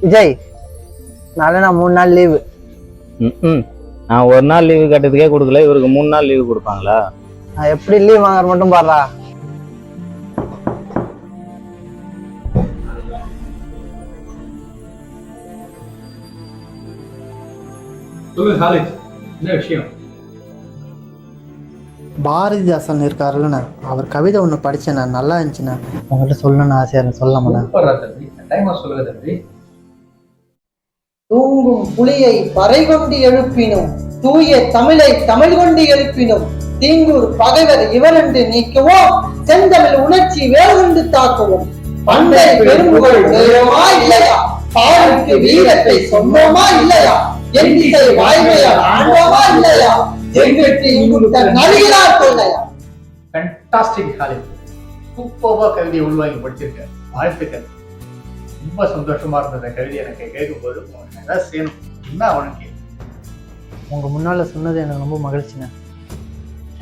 விஜய், நாளை நான் 3 நாள் லீவு. நான் ஒரு நாள் லீவு கேட்டதுக்கே கொடுக்கல, இவருக்கு 3 நாள் லீவு கொடுப்பாங்களா? நான் எப்படி லீவ் வாங்குற மட்டும் பாடுறா. என்ன விஷயம்? பாரதிதாசன் இருக்காருல்லண்ணா, அவர் கவிதை ஒன்று படித்தேண்ணா, நல்லா இருந்துச்சுண்ணா. உங்கள்கிட்ட சொல்லணும்னு ஆசையாக இருந்து சொல்லலாமாண்ணா? சொல்லுங்க தம்பி. தூங்கும் புலியை பறை கொண்டு எழுப்பினும் தூய தமிழை தமிழ் கொண்டு எழுப்பினும் தீங்கூர் பகைவர் இவரென்று நீக்குவோம், செந்தமிழ் உணர்ச்சி வேறுகொண்டு தாக்குவோம். பண்டை பெரும்புகள் உடையோமா இல்லையா, பாருக்கு வீரத்தை சொன்னோமா இல்லையா, என் திசை வாய்மையால் ஆண்டோமா இல்லையா, எங்களுக்கு இங்குட்ட நடிகரார் கொள்ளையா. ஃபேண்டாஸ்டிக் ஹாலிட், சூப்பர்வா கவிதையை உள்வாங்கி படிச்சிருக்கேன், வாழ்த்துக்கள். ரொம்ப சந்தோஷமா இருந்தது கவிதை எனக்கு கேட்கும்போது. ஏதாவது செய்யணும் என்ன அவனுக்கு. உங்கள் முன்னால் சொன்னது எனக்கு ரொம்ப மகிழ்ச்சிண்ணே.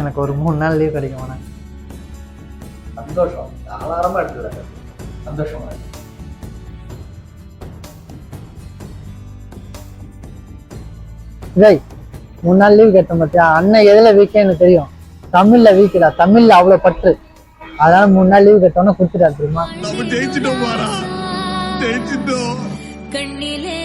எனக்கு ஒரு 3 நாள் லீவ் கிடைக்குமாண்ணே? சந்தோஷம், தாராளமா எடுத்துக்கிறாங்க, சந்தோஷமா இருக்கு. விஜய், 3 நாள் லீவ் கேட்டேன் பார்த்தியா, அண்ணன் எதில் வீக்கே எனக்கு தெரியும், தமிழில் வீக்குடா, தமிழில் அவ்வளோ பற்று. அதனால 3 நாள் லீவ் கேட்டோன்னே கொடுத்துட்டா தெரியுமா. கண்ணிலே